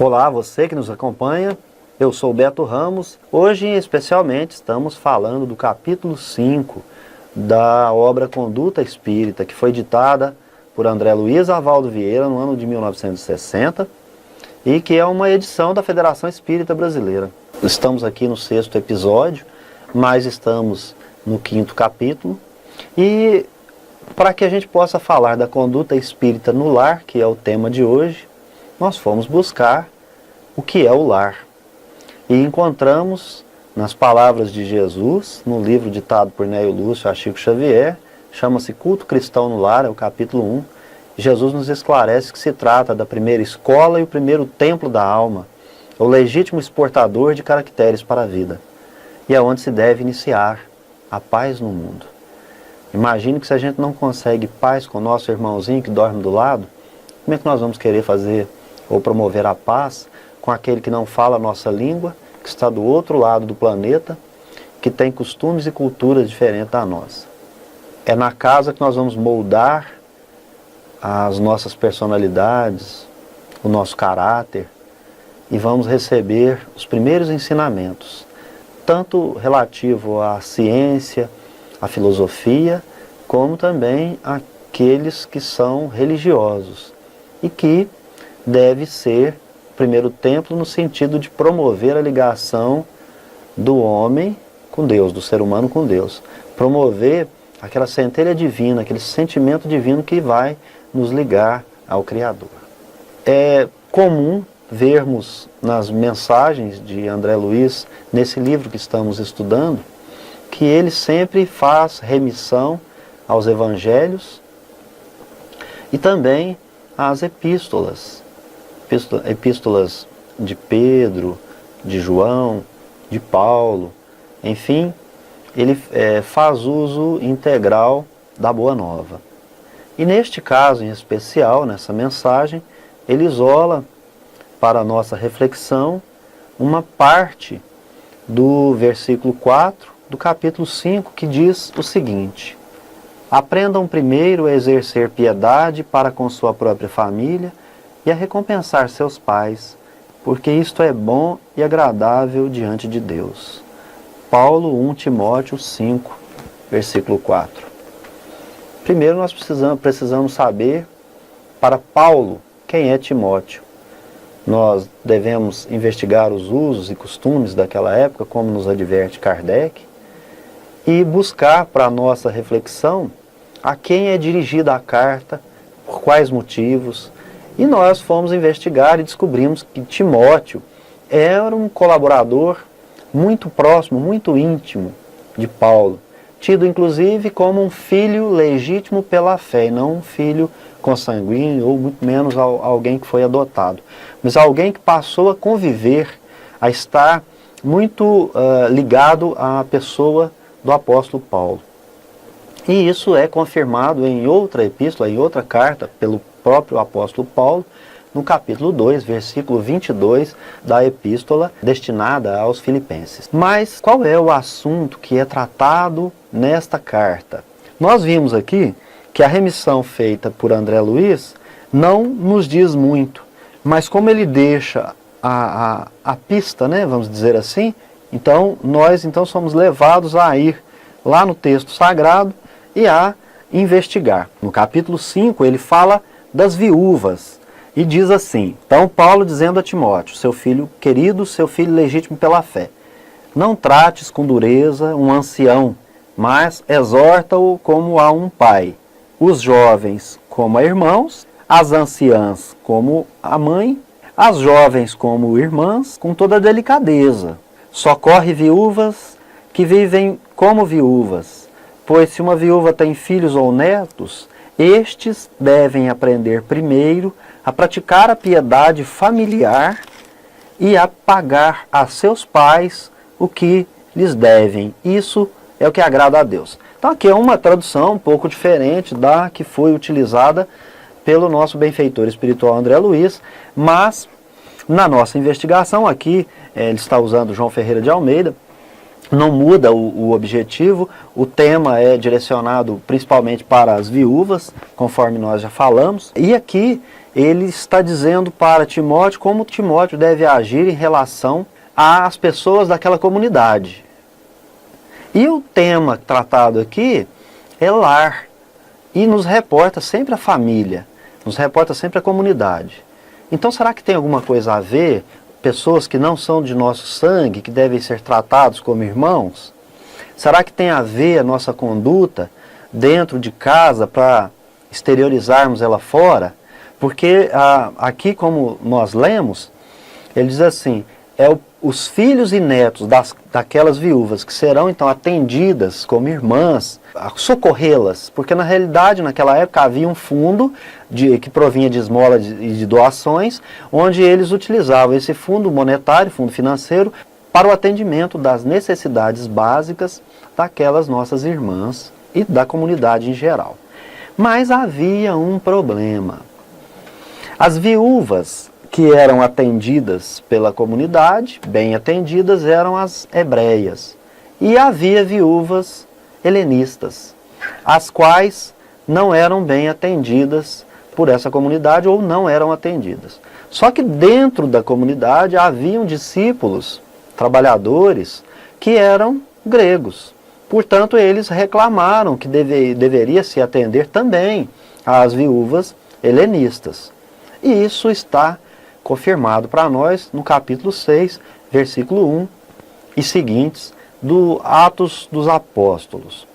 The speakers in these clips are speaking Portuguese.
Olá, você que nos acompanha, eu sou Beto Ramos. Hoje, especialmente, estamos falando do capítulo 5 da obra Conduta Espírita, que foi ditada por André Luiz Avaldo Vieira no ano de 1960 e que é uma edição da Federação Espírita Brasileira. Estamos aqui no 6º episódio, mas estamos no 5º capítulo e para que a gente possa falar da conduta espírita no lar, que é o tema de hoje, nós fomos buscar o que é o lar. E encontramos nas palavras de Jesus, no livro ditado por Nélio Lúcio a Chico Xavier, chama-se Culto Cristão no Lar, é o capítulo 1. Jesus nos esclarece que se trata da primeira escola e o primeiro templo da alma, o legítimo exportador de caracteres para a vida. E é onde se deve iniciar a paz no mundo. Imagine que se a gente não consegue paz com o nosso irmãozinho que dorme do lado, como é que nós vamos querer fazer ou promover a paz com aquele que não fala a nossa língua, que está do outro lado do planeta, que tem costumes e culturas diferentes da nossa? É na casa que nós vamos moldar as nossas personalidades, o nosso caráter, e vamos receber os primeiros ensinamentos, tanto relativo à ciência, à filosofia, como também aqueles que são religiosos, e que deve ser o primeiro templo no sentido de promover a ligação do homem com Deus, do ser humano com Deus. Promover aquela centelha divina, aquele sentimento divino que vai nos ligar ao Criador. É comum vermos nas mensagens de André Luiz, nesse livro que estamos estudando, que ele sempre faz remissão aos evangelhos e também às epístolas de Pedro, de João, de Paulo, enfim, ele faz uso integral da Boa Nova. E neste caso em especial, nessa mensagem, ele isola para a nossa reflexão uma parte do versículo 4 do capítulo 5, que diz o seguinte: aprendam primeiro a exercer piedade para com sua própria família e a recompensar seus pais, porque isto é bom e agradável diante de Deus. Paulo 1 Timóteo 5, versículo 4. Primeiro nós precisamos saber, para Paulo, quem é Timóteo. Nós devemos investigar os usos e costumes daquela época, como nos adverte Kardec, e buscar para a nossa reflexão a quem é dirigida a carta, por quais motivos. E nós fomos investigar e descobrimos que Timóteo era um colaborador muito próximo, muito íntimo de Paulo, tido inclusive como um filho legítimo pela fé, e não um filho consanguíneo, ou muito menos alguém que foi adotado, mas alguém que passou a conviver, a estar muito ligado à pessoa do apóstolo Paulo. E isso é confirmado em outra epístola, em outra carta, pelo próprio apóstolo Paulo, no capítulo 2, versículo 22 da epístola destinada aos filipenses. Mas qual é o assunto que é tratado nesta carta? Nós vimos aqui que a remissão feita por André Luiz não nos diz muito, mas como ele deixa a pista, né, vamos dizer assim, então nós somos levados a ir lá no texto sagrado e a investigar. No capítulo 5 ele fala das viúvas e diz assim: então Paulo dizendo a Timóteo, seu filho querido, seu filho legítimo pela fé, não trates com dureza um ancião, mas exorta-o como a um pai, os jovens como a irmãos, as anciãs como a mãe, as jovens como irmãs, com toda delicadeza. Socorre viúvas que vivem como viúvas, pois se uma viúva tem filhos ou netos, estes devem aprender primeiro a praticar a piedade familiar e a pagar a seus pais o que lhes devem. Isso é o que agrada a Deus. Então aqui é uma tradução um pouco diferente da que foi utilizada pelo nosso benfeitor espiritual André Luiz, mas na nossa investigação aqui, ele está usando João Ferreira de Almeida, não muda o objetivo, o tema é direcionado principalmente para as viúvas, conforme nós já falamos, e aqui ele está dizendo para Timóteo como Timóteo deve agir em relação às pessoas daquela comunidade. E o tema tratado aqui é lar, e nos reporta sempre a família, nos reporta sempre a comunidade. Então será que tem alguma coisa a ver, pessoas que não são de nosso sangue, que devem ser tratados como irmãos? Será que tem a ver a nossa conduta dentro de casa para exteriorizarmos ela fora? Porque aqui, como nós lemos, ele diz assim, os filhos e netos daquelas viúvas que serão então atendidas como irmãs, socorrê-las, porque na realidade naquela época havia um fundo que provinha de esmola e de doações, onde eles utilizavam esse fundo monetário, fundo financeiro, para o atendimento das necessidades básicas daquelas nossas irmãs e da comunidade em geral. Mas havia um problema. As viúvas que eram atendidas pela comunidade, bem atendidas, eram as hebreias. E havia viúvas helenistas, as quais não eram bem atendidas por essa comunidade ou não eram atendidas. Só que dentro da comunidade haviam discípulos, trabalhadores, que eram gregos. Portanto, eles reclamaram que deveria se atender também às viúvas helenistas. E isso está confirmado para nós no capítulo 6, versículo 1 e seguintes do Atos dos Apóstolos.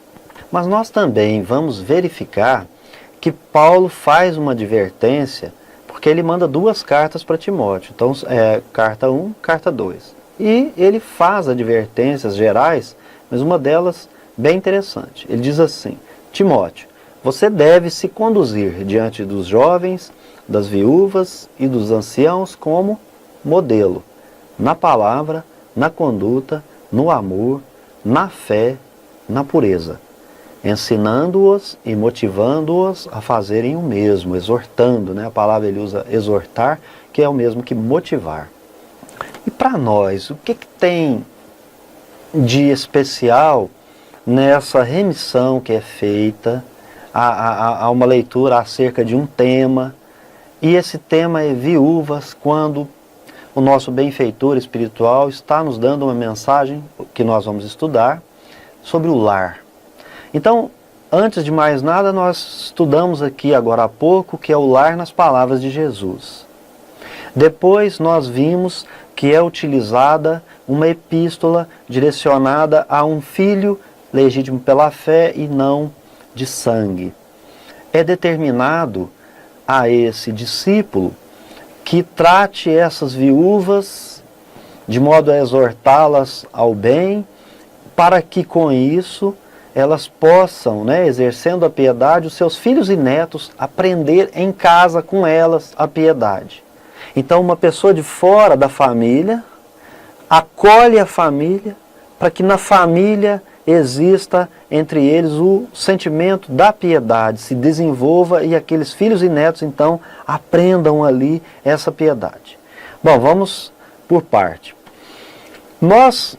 Mas nós também vamos verificar que Paulo faz uma advertência, porque ele manda 2 cartas para Timóteo. Então, carta 1, carta 2. E ele faz advertências gerais, mas uma delas bem interessante. Ele diz assim, Timóteo, você deve se conduzir diante dos jovens, das viúvas e dos anciãos como modelo, na palavra, na conduta, no amor, na fé, na pureza, ensinando-os e motivando-os a fazerem o mesmo, exortando, né? A palavra ele usa exortar, que é o mesmo que motivar. E para nós, o que tem de especial nessa remissão que é feita a uma leitura acerca de um tema? E esse tema é viúvas, quando o nosso benfeitor espiritual está nos dando uma mensagem que nós vamos estudar sobre o lar. Então, antes de mais nada, nós estudamos aqui agora há pouco que é o lar nas palavras de Jesus. Depois nós vimos que é utilizada uma epístola direcionada a um filho legítimo pela fé e não de sangue. É determinado a esse discípulo que trate essas viúvas de modo a exortá-las ao bem, para que com isso elas possam, exercendo a piedade, os seus filhos e netos aprender em casa com elas a piedade. Então uma pessoa de fora da família acolhe a família para que na família exista entre eles o sentimento da piedade, se desenvolva e aqueles filhos e netos então aprendam ali essa piedade. Bom, vamos por parte. Nós,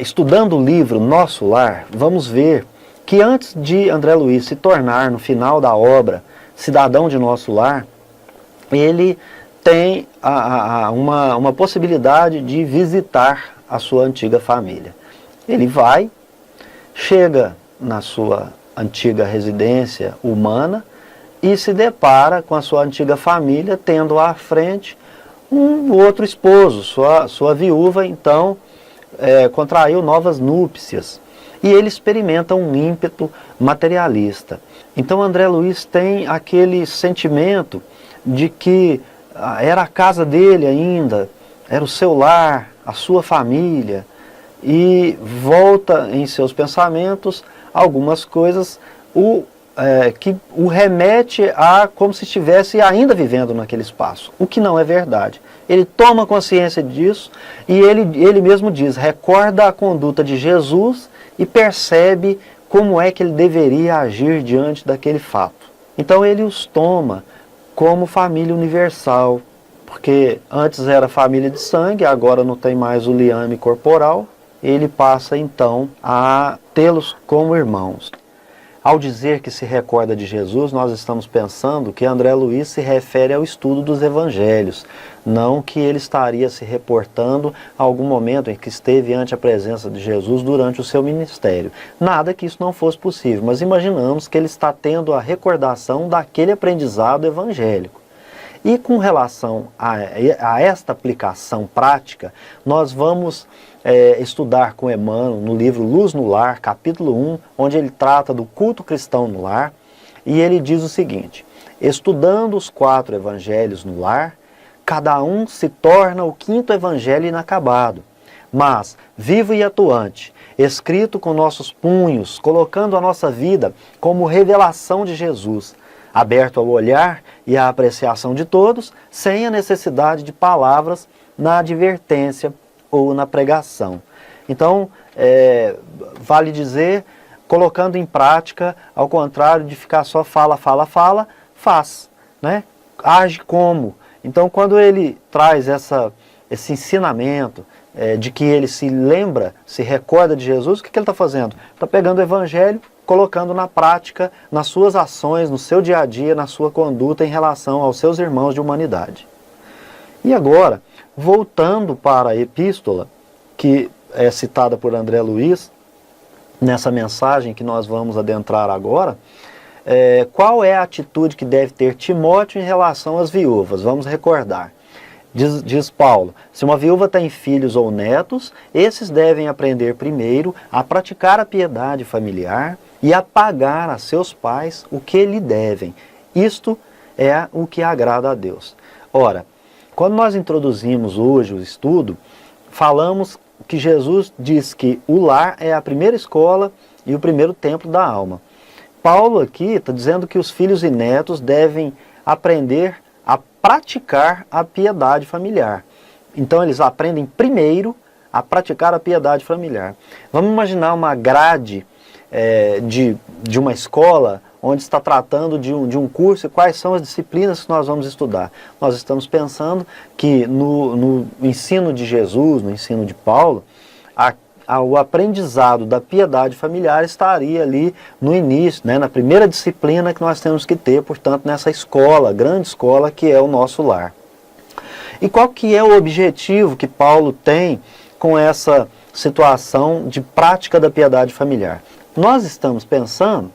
estudando o livro Nosso Lar, vamos ver que antes de André Luiz se tornar, no final da obra, cidadão de nosso lar, ele tem uma possibilidade de visitar a sua antiga família. Ele vai, chega na sua antiga residência humana e se depara com a sua antiga família, tendo à frente um outro esposo, sua viúva, então, contraiu novas núpcias. E ele experimenta um ímpeto materialista. Então André Luiz tem aquele sentimento de que era a casa dele ainda, era o seu lar, a sua família, e volta em seus pensamentos algumas coisas que o remete a como se estivesse ainda vivendo naquele espaço, o que não é verdade. Ele toma consciência disso e ele mesmo diz, recorda a conduta de Jesus e percebe como é que ele deveria agir diante daquele fato. Então ele os toma como família universal, porque antes era família de sangue, agora não tem mais o liame corporal, ele passa então a tê-los como irmãos. Ao dizer que se recorda de Jesus, nós estamos pensando que André Luiz se refere ao estudo dos evangelhos, não que ele estaria se reportando a algum momento em que esteve ante a presença de Jesus durante o seu ministério. Nada que isso não fosse possível, mas imaginamos que ele está tendo a recordação daquele aprendizado evangélico. E com relação a esta aplicação prática, nós vamos estudar com Emmanuel no livro Luz no Lar, capítulo 1, onde ele trata do culto cristão no lar, e ele diz o seguinte: estudando os 4 evangelhos no lar, cada um se torna o 5º evangelho inacabado, mas vivo e atuante, escrito com nossos punhos, colocando a nossa vida como revelação de Jesus, aberto ao olhar e à apreciação de todos, sem a necessidade de palavras na advertência ou na pregação. Então, vale dizer, colocando em prática, ao contrário de ficar só fala, faz, né? Age como. Então, quando ele traz esse ensinamento de que ele se lembra, se recorda de Jesus, o que ele está fazendo? Está pegando o evangelho, colocando na prática, nas suas ações, no seu dia a dia, na sua conduta em relação aos seus irmãos de humanidade. E agora, voltando para a epístola, que é citada por André Luiz, nessa mensagem que nós vamos adentrar agora, qual é a atitude que deve ter Timóteo em relação às viúvas? Vamos recordar. Diz Paulo, se uma viúva tem filhos ou netos, esses devem aprender primeiro a praticar a piedade familiar e a pagar a seus pais o que lhe devem. Isto é o que agrada a Deus. Ora, quando nós introduzimos hoje o estudo, falamos que Jesus diz que o lar é a primeira escola e o primeiro templo da alma. Paulo aqui está dizendo que os filhos e netos devem aprender a praticar a piedade familiar. Então eles aprendem primeiro a praticar a piedade familiar. Vamos imaginar uma grade de uma escola onde está tratando de um curso e quais são as disciplinas que nós vamos estudar. Nós estamos pensando que no ensino de Jesus, no ensino de Paulo, o aprendizado da piedade familiar estaria ali no início, né, na primeira disciplina que nós temos que ter, portanto, nessa escola, grande escola que é o nosso lar. E qual que é o objetivo que Paulo tem com essa situação de prática da piedade familiar? Nós estamos pensando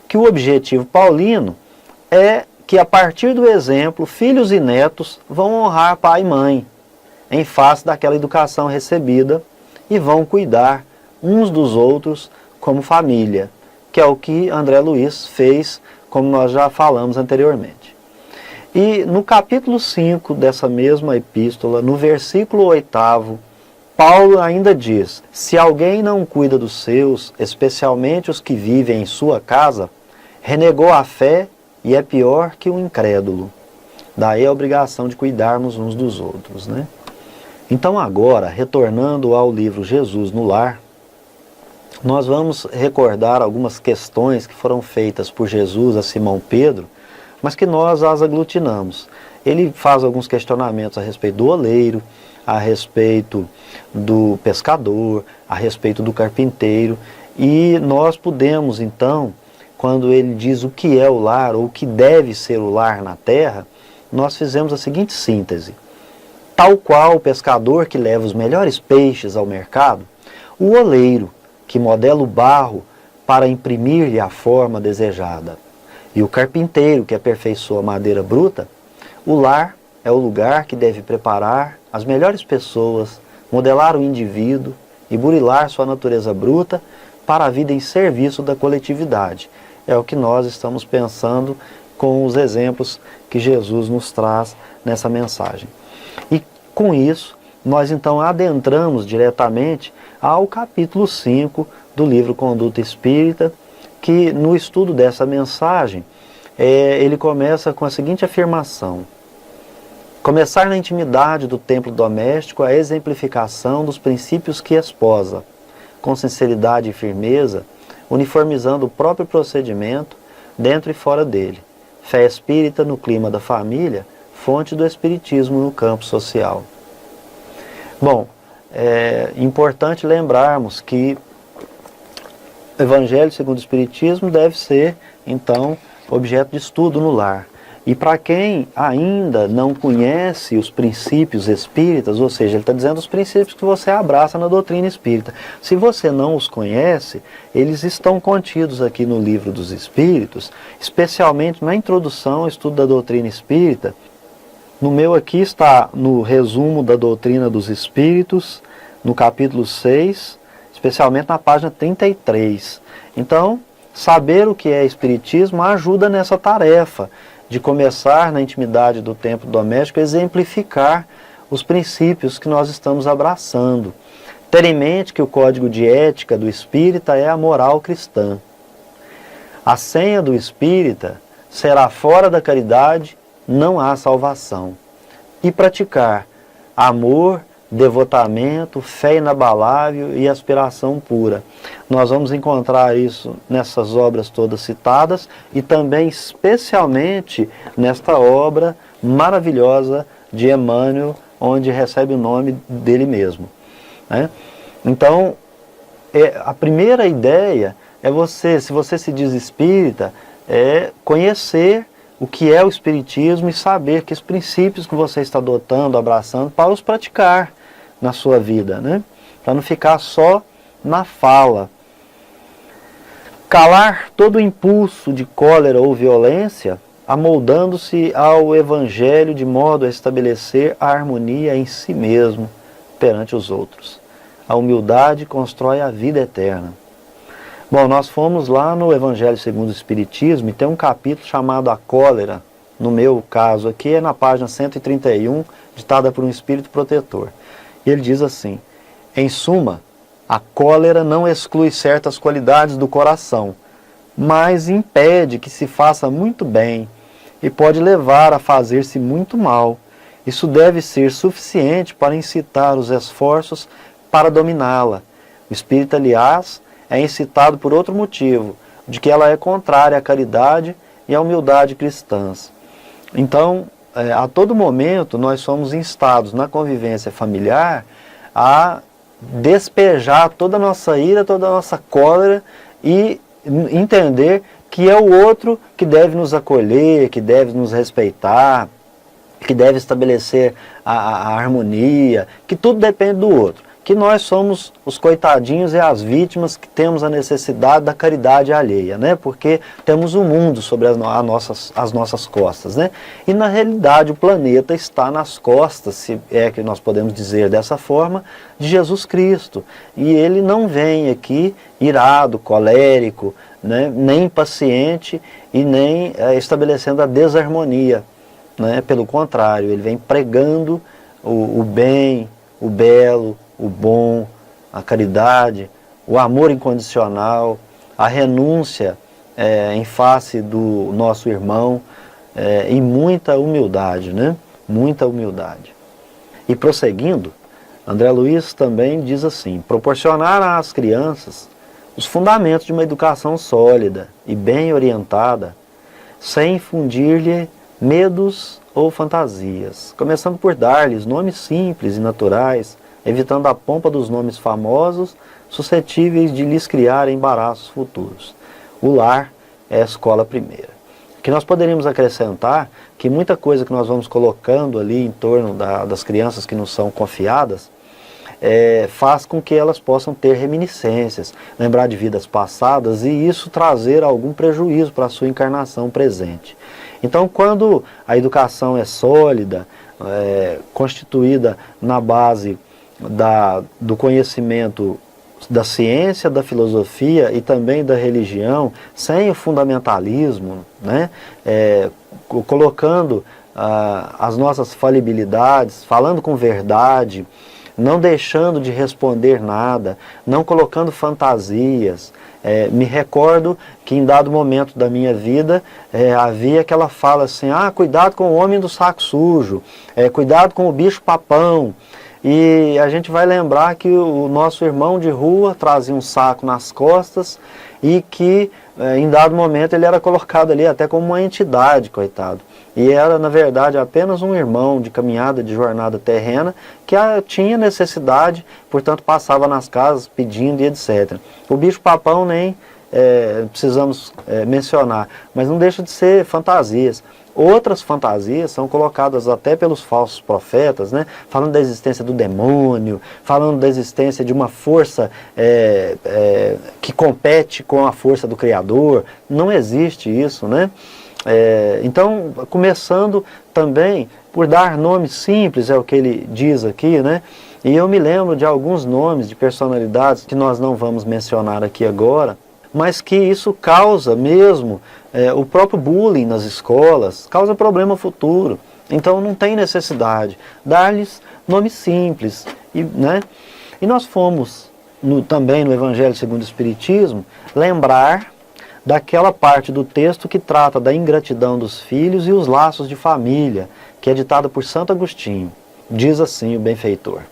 que o objetivo paulino é que, a partir do exemplo, filhos e netos vão honrar pai e mãe, em face daquela educação recebida, e vão cuidar uns dos outros como família, que é o que André Luiz fez, como nós já falamos anteriormente. E no capítulo 5 dessa mesma epístola, no versículo 8º, Paulo ainda diz: se alguém não cuida dos seus, especialmente os que vivem em sua casa, renegou a fé e é pior que o incrédulo. Daí a obrigação de cuidarmos uns dos outros, né? Então agora, retornando ao livro Jesus no Lar, nós vamos recordar algumas questões que foram feitas por Jesus a Simão Pedro, mas que nós as aglutinamos. Ele faz alguns questionamentos a respeito do oleiro, a respeito do pescador, a respeito do carpinteiro, e nós podemos então, quando ele diz o que é o lar, ou o que deve ser o lar na terra, nós fizemos a seguinte síntese: tal qual o pescador que leva os melhores peixes ao mercado, o oleiro que modela o barro para imprimir-lhe a forma desejada, e o carpinteiro que aperfeiçoa a madeira bruta, o lar é o lugar que deve preparar as melhores pessoas, modelar o indivíduo e burilar sua natureza bruta para a vida em serviço da coletividade. É o que nós estamos pensando com os exemplos que Jesus nos traz nessa mensagem. E com isso, nós então adentramos diretamente ao capítulo 5 do livro Conduta Espírita, que no estudo dessa mensagem, ele começa com a seguinte afirmação: começar na intimidade do templo doméstico a exemplificação dos princípios que esposa, com sinceridade e firmeza, uniformizando o próprio procedimento dentro e fora dele. Fé espírita no clima da família, fonte do espiritismo no campo social. Bom, é importante lembrarmos que Evangelho segundo o Espiritismo deve ser, então, objeto de estudo no lar. E para quem ainda não conhece os princípios espíritas, ou seja, ele está dizendo os princípios que você abraça na doutrina espírita. Se você não os conhece, eles estão contidos aqui no Livro dos Espíritos, especialmente na introdução ao estudo da doutrina espírita. No meu aqui está no resumo da doutrina dos Espíritos, no capítulo 6, especialmente na página 33. Então, saber o que é Espiritismo ajuda nessa tarefa de começar na intimidade do templo doméstico a exemplificar os princípios que nós estamos abraçando. Ter em mente que o código de ética do espírita é a moral cristã. A senha do espírita será: fora da caridade não há salvação. E praticar amor, devotamento, fé inabalável e aspiração pura. Nós vamos encontrar isso nessas obras todas citadas e também especialmente nesta obra maravilhosa de Emmanuel, onde recebe o nome dele mesmo, né? Então, a primeira ideia é você, se você se diz espírita, é conhecer o que é o Espiritismo e saber que os princípios que você está adotando, abraçando, para os praticar na sua vida, né? Para não ficar só na fala. Calar todo impulso de cólera ou violência, amoldando-se ao Evangelho de modo a estabelecer a harmonia em si mesmo perante os outros. A humildade constrói a vida eterna. Bom, nós fomos lá no Evangelho segundo o Espiritismo e tem um capítulo chamado A Cólera. No meu caso aqui é na página 131, ditada por um espírito protetor. E ele diz assim: em suma, a cólera não exclui certas qualidades do coração, mas impede que se faça muito bem e pode levar a fazer-se muito mal. Isso deve ser suficiente para incitar os esforços para dominá-la. O espírito, aliás, é incitado por outro motivo, de que ela é contrária à caridade e à humildade cristãs. Então, a todo momento, nós somos instados na convivência familiar a despejar toda a nossa ira, toda a nossa cólera e entender que é o outro que deve nos acolher, que deve nos respeitar, que deve estabelecer a harmonia, que tudo depende do outro. Que nós somos os coitadinhos e as vítimas que temos a necessidade da caridade alheia, né? Porque temos o mundo sobre as nossas costas, né? E na realidade o planeta está nas costas, se é que nós podemos dizer dessa forma, de Jesus Cristo. E ele não vem aqui irado, colérico, né? Nem impaciente e nem estabelecendo a desarmonia, né? Pelo contrário, ele vem pregando o bem, o belo, o bom, a caridade, o amor incondicional, a renúncia em face do nosso irmão, e muita humildade, né? Muita humildade. E prosseguindo, André Luiz também diz assim: proporcionar às crianças os fundamentos de uma educação sólida e bem orientada, sem infundir-lhe medos ou fantasias, começando por dar-lhes nomes simples e naturais, evitando a pompa dos nomes famosos, suscetíveis de lhes criar embaraços futuros. O lar é a escola primeira. Que nós poderíamos acrescentar que muita coisa que nós vamos colocando ali em torno das crianças que nos são confiadas, faz com que elas possam ter reminiscências, lembrar de vidas passadas e isso trazer algum prejuízo para a sua encarnação presente. Então, quando a educação é sólida, constituída na base do conhecimento da ciência, da filosofia e também da religião, sem o fundamentalismo, né? Colocando as nossas falibilidades, falando com verdade, não deixando de responder nada, não colocando fantasias. Me recordo que em dado momento da minha vida havia aquela fala assim: cuidado com o homem do saco sujo, cuidado com o bicho papão. e a gente vai lembrar que o nosso irmão de rua trazia um saco nas costas e que em dado momento ele era colocado ali até como uma entidade, coitado. E era, na verdade, apenas um irmão de caminhada, de jornada terrena, que tinha necessidade, portanto passava nas casas pedindo e etc. O bicho-papão nem precisamos mencionar, mas não deixa de ser fantasias. Outras fantasias são colocadas até pelos falsos profetas, né? Falando da existência do demônio, falando da existência de uma força que compete com a força do Criador. Não existe isso, né? Então, começando também por dar nomes simples, é o que ele diz aqui, né? E eu me lembro de alguns nomes de personalidades que nós não vamos mencionar aqui agora, mas que isso causa mesmo o próprio bullying nas escolas, causa problema futuro. Então não tem necessidade. Dar-lhes nomes simples. Né? E nós fomos também no Evangelho segundo o Espiritismo lembrar daquela parte do texto que trata da ingratidão dos filhos e os laços de família, que é ditada por Santo Agostinho. Diz assim o benfeitor: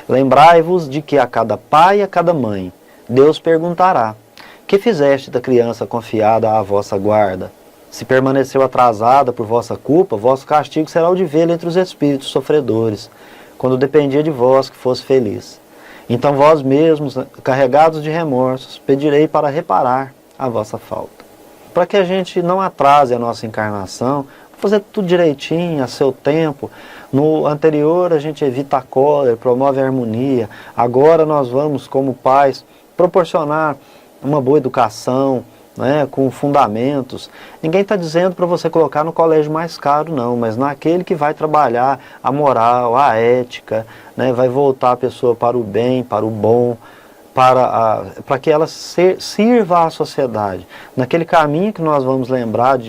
lembrai-vos de que a cada pai e a cada mãe Deus perguntará: que fizeste da criança confiada à vossa guarda? Se permaneceu atrasada por vossa culpa, vosso castigo será o de vê-la entre os espíritos sofredores, quando dependia de vós que fosse feliz. Então vós mesmos, carregados de remorsos, pedirei para reparar a vossa falta. Para que a gente não atrase a nossa encarnação, fazer tudo direitinho, a seu tempo. No anterior a gente evita a cólera, promove a harmonia. Agora nós vamos, como pais, proporcionar uma boa educação, né, com fundamentos. Ninguém está dizendo para você colocar no colégio mais caro, não, mas naquele que vai trabalhar a moral, a ética, né, vai voltar a pessoa para o bem, para o bom, para que ela sirva à sociedade. Naquele caminho que nós vamos lembrar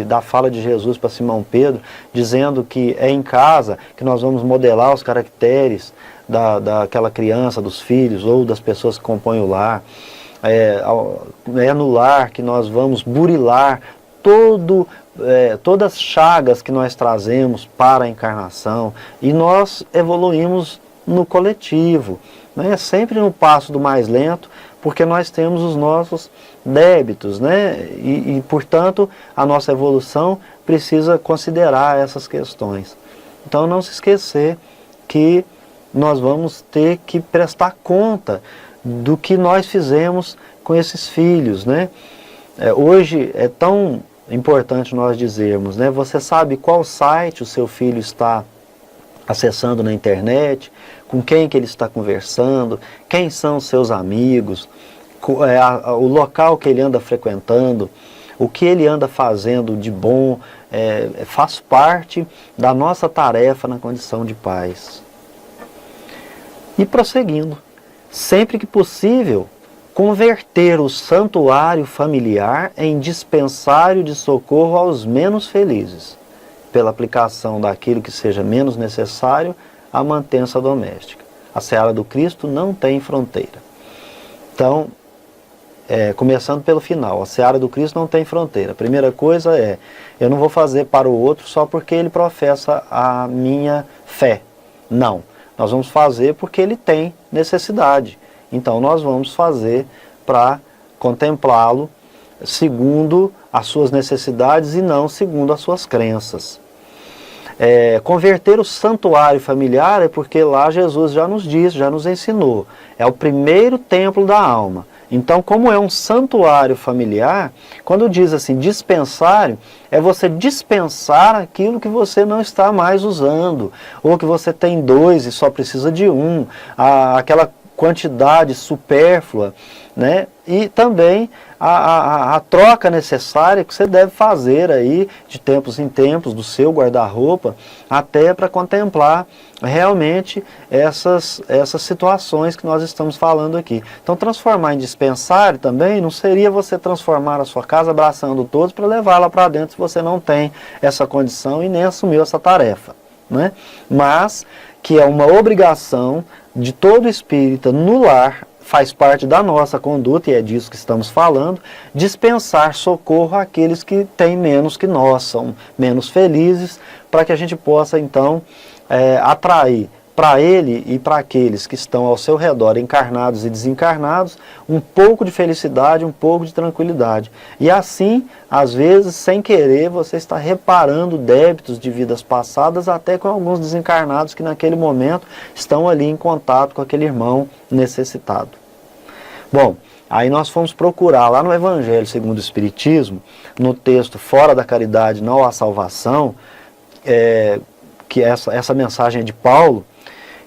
da fala de Jesus para Simão Pedro, dizendo que é em casa que nós vamos modelar os caracteres daquela criança, dos filhos ou das pessoas que compõem o lar. É no lar que nós vamos burilar todas as chagas que nós trazemos para a encarnação, e nós evoluímos no coletivo, né? Sempre no passo do mais lento, porque nós temos os nossos débitos, né? E portanto a nossa evolução precisa considerar essas questões. Então não se esquecer que nós vamos ter que prestar conta do que nós fizemos com esses filhos, né? Hoje é tão importante nós dizermos, né? Você sabe qual site o seu filho está acessando na internet, com quem que ele está conversando, quem são os seus amigos, o local que ele anda frequentando, o que ele anda fazendo de bom, faz parte da nossa tarefa na condição de pais. E prosseguindo, sempre que possível, converter o santuário familiar em dispensário de socorro aos menos felizes, pela aplicação daquilo que seja menos necessário à mantença doméstica. A seara do Cristo não tem fronteira. Então, começando pelo final, a seara do Cristo não tem fronteira. A primeira coisa eu não vou fazer para o outro só porque ele professa a minha fé. Não. Nós vamos fazer porque ele tem necessidade. Então nós vamos fazer para contemplá-lo segundo as suas necessidades e não segundo as suas crenças. Converter o santuário familiar é porque lá Jesus já nos disse, já nos ensinou. É o primeiro templo da alma. Então, como é um santuário familiar, quando diz assim, dispensário, é você dispensar aquilo que você não está mais usando, ou que você tem 2 e só precisa de 1, aquela quantidade supérflua, né? E também a troca necessária que você deve fazer aí de tempos em tempos do seu guarda-roupa, até para contemplar realmente essas situações que nós estamos falando aqui. Então transformar em dispensário também não seria você transformar a sua casa abraçando todos para levá-la para dentro se você não tem essa condição e nem assumiu essa tarefa, né? Mas que é uma obrigação de todo espírita no lar, faz parte da nossa conduta, e é disso que estamos falando, dispensar socorro àqueles que têm menos que nós, são menos felizes, para que a gente possa então atrair para ele e para aqueles que estão ao seu redor, encarnados e desencarnados, um pouco de felicidade, um pouco de tranquilidade. E assim, às vezes, sem querer, você está reparando débitos de vidas passadas, até com alguns desencarnados que naquele momento estão ali em contato com aquele irmão necessitado. Bom, aí nós fomos procurar lá no Evangelho segundo o Espiritismo, no texto Fora da Caridade não há salvação, que essa mensagem é de Paulo.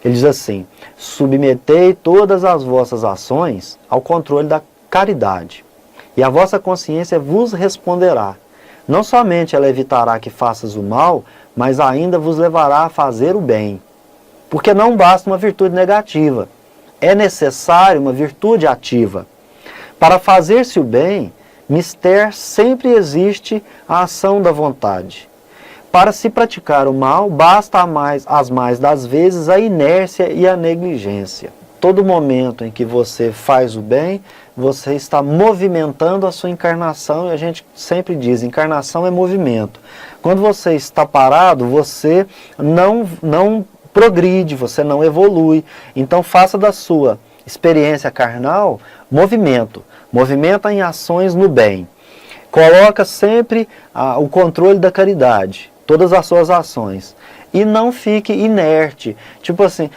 Ele diz assim: submetei todas as vossas ações ao controle da caridade, e a vossa consciência vos responderá. Não somente ela evitará que faças o mal, mas ainda vos levará a fazer o bem. Porque não basta uma virtude negativa, é necessário uma virtude ativa. Para fazer-se o bem, mister sempre existe a ação da vontade. Para se praticar o mal, basta as mais das vezes a inércia e a negligência. Todo momento em que você faz o bem, você está movimentando a sua encarnação, e a gente sempre diz, encarnação é movimento. Quando você está parado, você não progride, você não evolui. Então faça da sua experiência carnal movimento. Movimenta em ações no bem. Coloca sempre o controle da caridade, todas as suas ações. E não fique inerte. Tipo assim,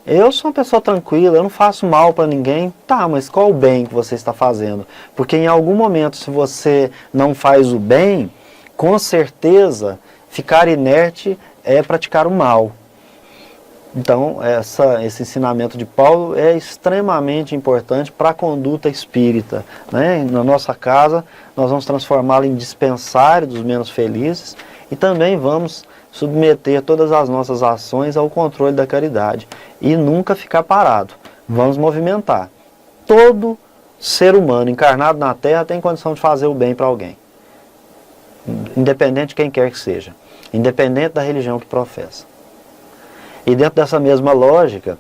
eu sou uma pessoa tranquila, eu não faço mal para ninguém. Tá, mas qual o bem que você está fazendo? Porque em algum momento, se você não faz o bem, com certeza, ficar inerte é praticar o mal. Então, esse ensinamento de Paulo é extremamente importante para a conduta espírita, né? Na nossa casa, nós vamos transformá-la em dispensário dos menos felizes e também vamos submeter todas as nossas ações ao controle da caridade e nunca ficar parado. Vamos movimentar. Todo ser humano encarnado na Terra tem condição de fazer o bem para alguém, independente de quem quer que seja, independente da religião que professa. E dentro dessa mesma lógica,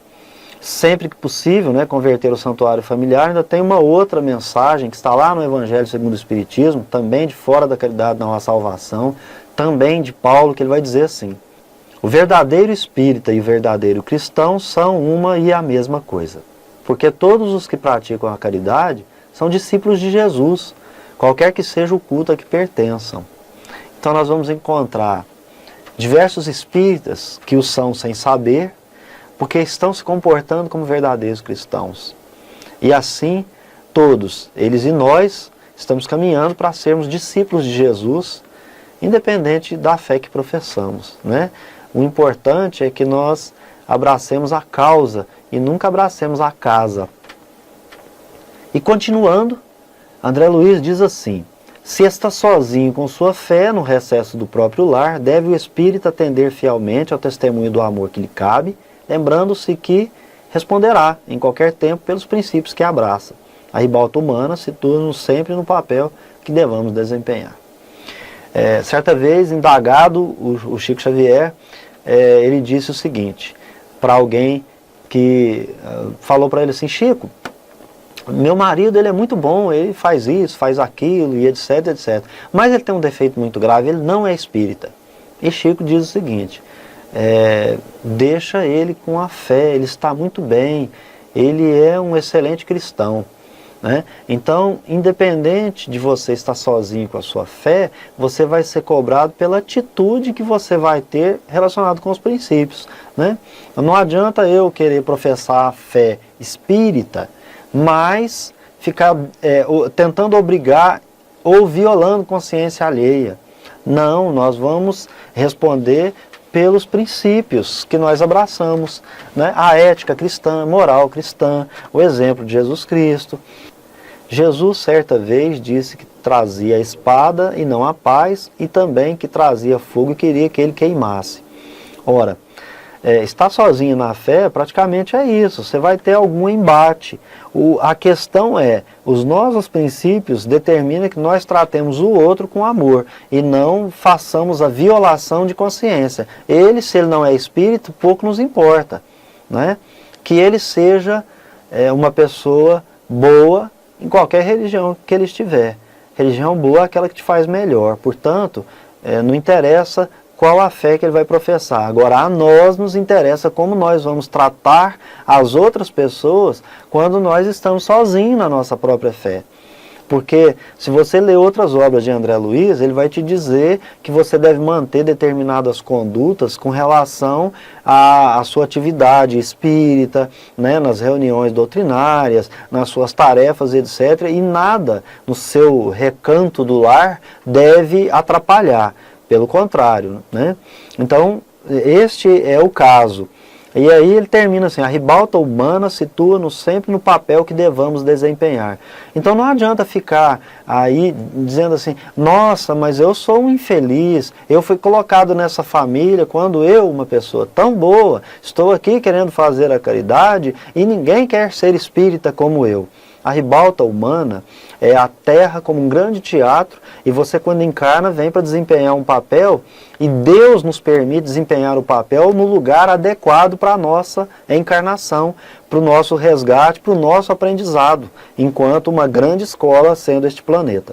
sempre que possível, né, converter o santuário familiar, ainda tem uma outra mensagem que está lá no Evangelho segundo o Espiritismo, também de Fora da Caridade não há salvação, também de Paulo, que ele vai dizer assim: o verdadeiro espírita e o verdadeiro cristão são uma e a mesma coisa. Porque todos os que praticam a caridade são discípulos de Jesus, qualquer que seja o culto a que pertençam. Então nós vamos encontrar diversos espíritas que o são sem saber, porque estão se comportando como verdadeiros cristãos. E assim, todos, eles e nós, estamos caminhando para sermos discípulos de Jesus, independente da fé que professamos, né? O importante é que nós abracemos a causa e nunca abracemos a casa. E continuando, André Luiz diz assim: se está sozinho com sua fé no recesso do próprio lar, deve o espírito atender fielmente ao testemunho do amor que lhe cabe, lembrando-se que responderá em qualquer tempo pelos princípios que abraça. A ribalta humana situa-nos sempre no papel que devamos desempenhar. Certa vez, indagado, o Chico Xavier, ele disse o seguinte, para alguém que falou para ele assim: Chico, meu marido, ele é muito bom, ele faz isso, faz aquilo, e etc, etc. Mas ele tem um defeito muito grave, ele não é espírita. E Chico diz o seguinte: deixa ele com a fé, ele está muito bem, ele é um excelente cristão, né? Então, independente de você estar sozinho com a sua fé, você vai ser cobrado pela atitude que você vai ter relacionado com os princípios, né? Não adianta eu querer professar a fé espírita, mas ficar tentando obrigar ou violando consciência alheia. Não, nós vamos responder pelos princípios que nós abraçamos, né? A ética cristã, a moral cristã, o exemplo de Jesus Cristo. Jesus, certa vez, disse que trazia a espada e não a paz, e também que trazia fogo e queria que ele queimasse. Ora, estar sozinho na fé praticamente é isso, você vai ter algum embate. A questão os nossos princípios determinam que nós tratemos o outro com amor e não façamos a violação de consciência. Ele, se ele não é espírito, pouco nos importa, né? Que ele seja uma pessoa boa em qualquer religião que ele estiver. Religião boa é aquela que te faz melhor, portanto, não interessa qual a fé que ele vai professar. Agora, a nós nos interessa como nós vamos tratar as outras pessoas quando nós estamos sozinhos na nossa própria fé. Porque se você ler outras obras de André Luiz, ele vai te dizer que você deve manter determinadas condutas com relação à sua atividade espírita, né, nas reuniões doutrinárias, nas suas tarefas, etc. E nada no seu recanto do lar deve atrapalhar. Pelo contrário, né? Então, este é o caso. E aí ele termina assim: a ribalta humana situa-nos sempre no papel que devamos desempenhar. Então não adianta ficar aí dizendo assim: nossa, mas eu sou um infeliz, eu fui colocado nessa família quando eu, uma pessoa tão boa, estou aqui querendo fazer a caridade e ninguém quer ser espírita como eu. A ribalta humana é a Terra como um grande teatro, e você, quando encarna, vem para desempenhar um papel, e Deus nos permite desempenhar o papel no lugar adequado para a nossa encarnação, para o nosso resgate, para o nosso aprendizado, enquanto uma grande escola sendo este planeta.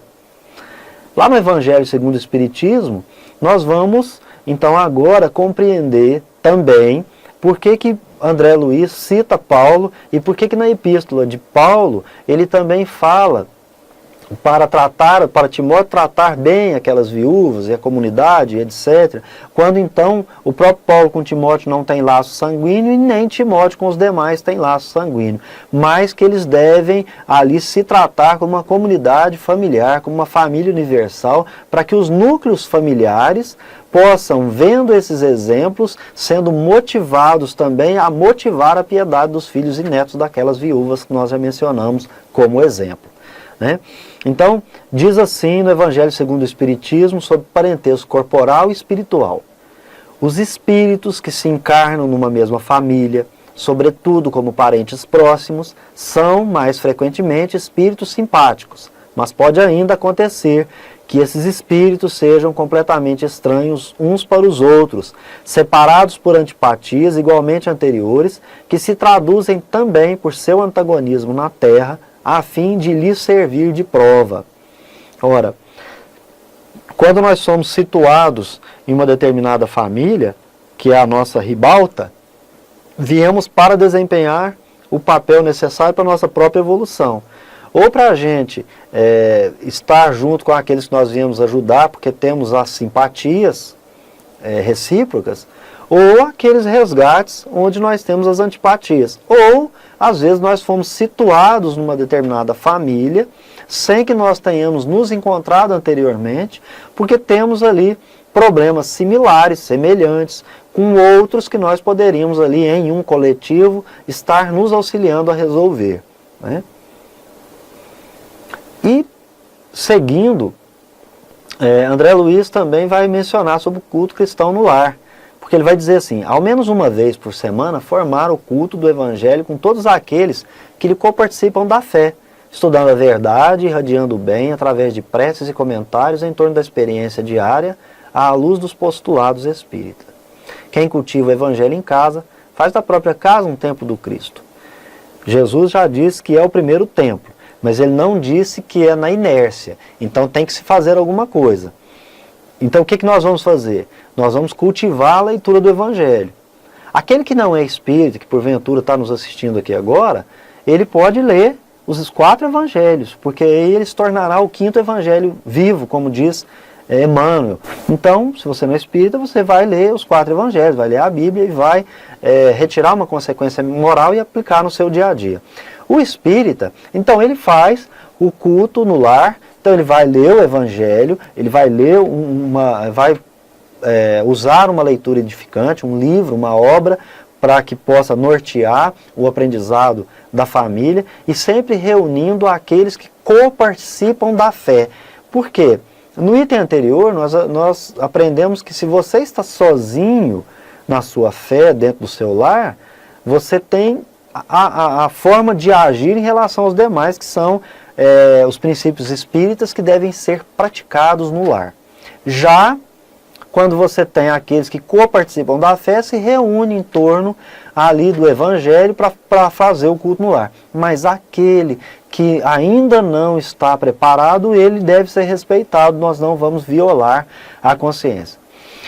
Lá no Evangelho segundo o Espiritismo, nós vamos, então, agora compreender também por que André Luiz cita Paulo e por que na epístola de Paulo ele também fala para Timóteo tratar bem aquelas viúvas e a comunidade, etc. Quando então o próprio Paulo com Timóteo não tem laço sanguíneo e nem Timóteo com os demais tem laço sanguíneo, mas que eles devem ali se tratar como uma comunidade familiar, como uma família universal, para que os núcleos familiares possam, vendo esses exemplos, sendo motivados também a motivar a piedade dos filhos e netos daquelas viúvas que nós já mencionamos como exemplo, né? Então, diz assim no Evangelho segundo o Espiritismo sobre parentesco corporal e espiritual: os espíritos que se encarnam numa mesma família, sobretudo como parentes próximos, são mais frequentemente espíritos simpáticos, mas pode ainda acontecer que esses espíritos sejam completamente estranhos uns para os outros, separados por antipatias igualmente anteriores, que se traduzem também por seu antagonismo na Terra, a fim de lhes servir de prova. Ora, quando nós somos situados em uma determinada família, que é a nossa ribalta, viemos para desempenhar o papel necessário para a nossa própria evolução. Ou para a gente estar junto com aqueles que nós viemos ajudar, porque temos as simpatias recíprocas, ou aqueles resgates onde nós temos as antipatias. Ou, às vezes, nós fomos situados numa determinada família, sem que nós tenhamos nos encontrado anteriormente, porque temos ali problemas similares, semelhantes, com outros que nós poderíamos ali, em um coletivo, estar nos auxiliando a resolver, né? E, seguindo, André Luiz também vai mencionar sobre o culto cristão no lar. Porque ele vai dizer assim: ao menos uma vez por semana, formar o culto do Evangelho com todos aqueles que lhe coparticipam da fé, estudando a verdade, irradiando o bem, através de preces e comentários em torno da experiência diária, à luz dos postulados espíritas. Quem cultiva o Evangelho em casa, faz da própria casa um templo do Cristo. Jesus já disse que é o primeiro templo, mas ele não disse que é na inércia, então tem que se fazer alguma coisa. Então o que nós vamos fazer? Nós vamos cultivar a leitura do Evangelho. Aquele que não é espírita, que porventura está nos assistindo aqui agora, ele pode ler os 4 evangelhos, porque aí ele se tornará o 5º evangelho vivo, como diz Emmanuel. Então, se você não é espírita, você vai ler os 4 evangelhos, vai ler a Bíblia e vai retirar uma consequência moral e aplicar no seu dia a dia. O espírita, então, ele faz o culto no lar. Então ele vai ler o Evangelho, ele vai ler usar uma leitura edificante, um livro, uma obra, para que possa nortear o aprendizado da família, e sempre reunindo aqueles que coparticipam da fé. Por quê? No item anterior, nós aprendemos que se você está sozinho na sua fé, dentro do seu lar, você tem a forma de agir em relação aos demais, que são os princípios espíritas que devem ser praticados no lar. Já quando você tem aqueles que coparticipam da fé, se reúnem em torno ali do Evangelho para fazer o culto no lar. Mas aquele que ainda não está preparado, ele deve ser respeitado, nós não vamos violar a consciência.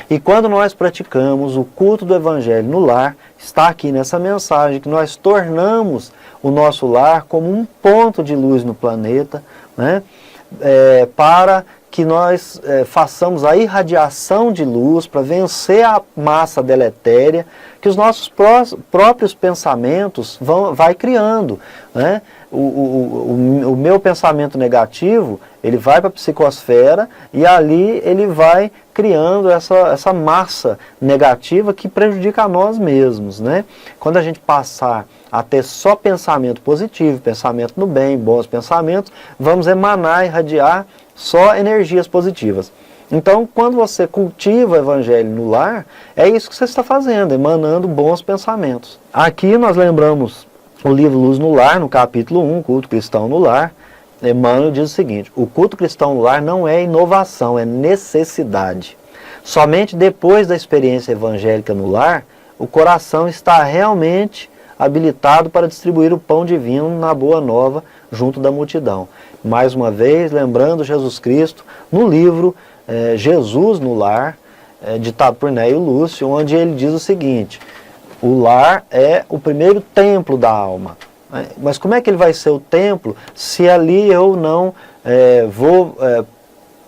E quando nós praticamos o culto do Evangelho no lar, está aqui nessa mensagem que nós tornamos o nosso lar como um ponto de luz no planeta, né? Para que nós façamos a irradiação de luz para vencer a massa deletéria que os nossos próprios pensamentos vai criando, né? O meu pensamento negativo, ele vai para a psicosfera e ali ele vai criando essa massa negativa que prejudica a nós mesmos, né? Quando a gente passar a ter só pensamento positivo, pensamento no bem, bons pensamentos, vamos emanar, irradiar só energias positivas. Então, quando você cultiva o Evangelho no lar, é isso que você está fazendo, emanando bons pensamentos. Aqui nós lembramos o livro Luz no Lar, no capítulo 1, Culto Cristão no Lar. Emmanuel diz o seguinte: o culto cristão no lar não é inovação, é necessidade. Somente depois da experiência evangélica no lar, o coração está realmente habilitado para distribuir o pão divino na Boa Nova junto da multidão. Mais uma vez, lembrando Jesus Cristo no livro Jesus no Lar, ditado por Neio Lúcio, onde ele diz o seguinte: o lar é o primeiro templo da alma. Mas como é que ele vai ser o templo se ali eu não vou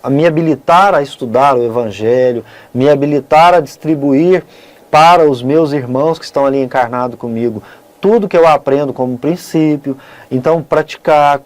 me habilitar a estudar o Evangelho, me habilitar a distribuir para os meus irmãos que estão ali encarnados comigo tudo que eu aprendo como princípio? Então, praticar,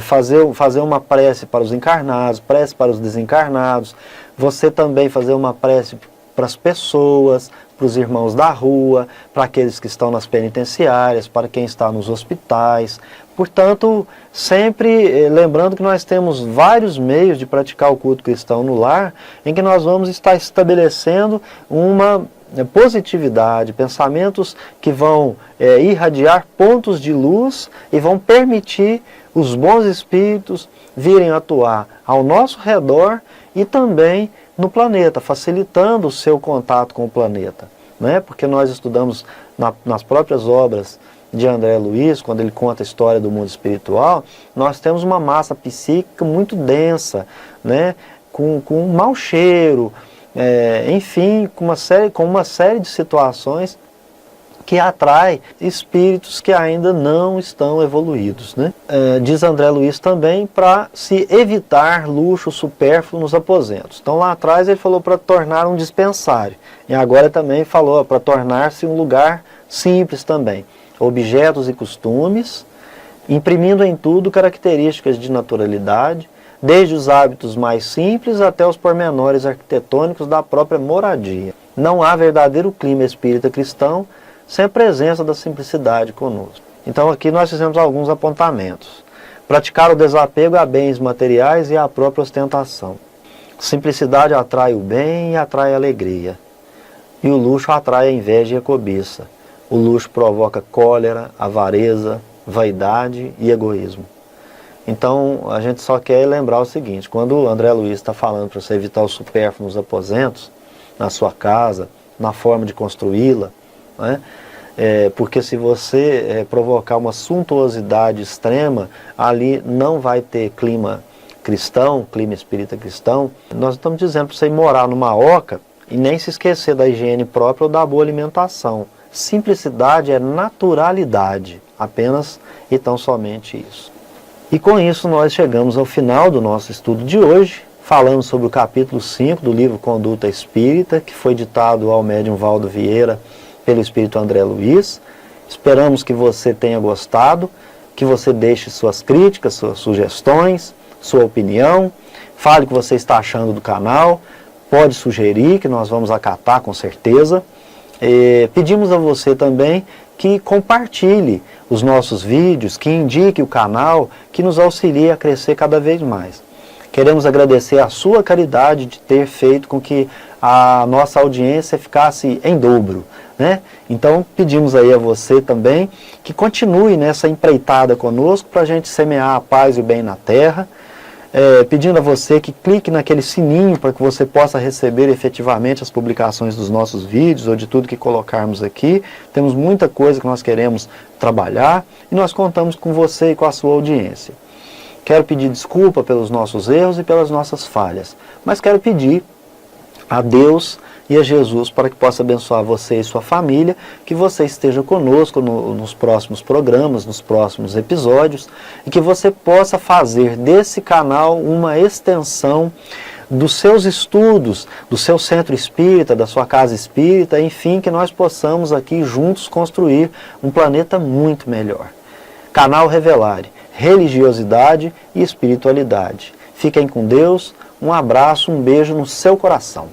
fazer uma prece para os encarnados, prece para os desencarnados, você também fazer uma prece para as pessoas, para os irmãos da rua, para aqueles que estão nas penitenciárias, para quem está nos hospitais. Portanto, sempre lembrando que nós temos vários meios de praticar o culto cristão no lar, em que nós vamos estar estabelecendo uma positividade, pensamentos que vão irradiar pontos de luz e vão permitir os bons espíritos virem atuar ao nosso redor e também no planeta, facilitando o seu contato com o planeta, né? Porque nós estudamos nas próprias obras de André Luiz, quando ele conta a história do mundo espiritual, nós temos uma massa psíquica muito densa, né? Com um mau cheiro, enfim, com uma série de situações que atrai espíritos que ainda não estão evoluídos, né? Diz André Luiz também para se evitar luxo supérfluo nos aposentos. Então lá atrás ele falou para tornar um dispensário, e agora também falou para tornar-se um lugar simples também. Objetos e costumes, imprimindo em tudo características de naturalidade, desde os hábitos mais simples até os pormenores arquitetônicos da própria moradia. Não há verdadeiro clima espírita cristão sem a presença da simplicidade conosco. Então aqui nós fizemos alguns apontamentos. Praticar o desapego a bens materiais e a própria ostentação. Simplicidade atrai o bem e atrai a alegria. E o luxo atrai a inveja e a cobiça. O luxo provoca cólera, avareza, vaidade e egoísmo. Então a gente só quer lembrar o seguinte: quando o André Luiz está falando para você evitar o supérfluo nos aposentos, na sua casa, na forma de construí-la, né? Porque se você provocar uma suntuosidade extrema, ali não vai ter clima cristão, clima espírita cristão. Nós estamos dizendo para você ir morar numa oca e nem se esquecer da higiene própria ou da boa alimentação. Simplicidade é naturalidade, apenas e tão somente isso. E com isso nós chegamos ao final do nosso estudo de hoje, falando sobre o capítulo 5 do livro Conduta Espírita, que foi ditado ao médium Valdo Vieira pelo Espírito André Luiz. Esperamos que você tenha gostado, que você deixe suas críticas, suas sugestões, sua opinião, fale o que você está achando do canal, pode sugerir que nós vamos acatar com certeza. Pedimos a você também que compartilhe os nossos vídeos, que indique o canal, que nos auxilie a crescer cada vez mais. Queremos agradecer a sua caridade de ter feito com que a nossa audiência ficasse em dobro, né? Então pedimos aí a você também que continue nessa empreitada conosco para a gente semear a paz e o bem na terra. Pedindo a você que clique naquele sininho para que você possa receber efetivamente as publicações dos nossos vídeos ou de tudo que colocarmos aqui. Temos muita coisa que nós queremos trabalhar e nós contamos com você e com a sua audiência. Quero pedir desculpa pelos nossos erros e pelas nossas falhas, mas quero pedir a Deus e a Jesus para que possa abençoar você e sua família, que você esteja conosco nos próximos programas, nos próximos episódios, e que você possa fazer desse canal uma extensão dos seus estudos, do seu centro espírita, da sua casa espírita, enfim, que nós possamos aqui juntos construir um planeta muito melhor. Canal Revelare, religiosidade e espiritualidade. Fiquem com Deus, um abraço, um beijo no seu coração.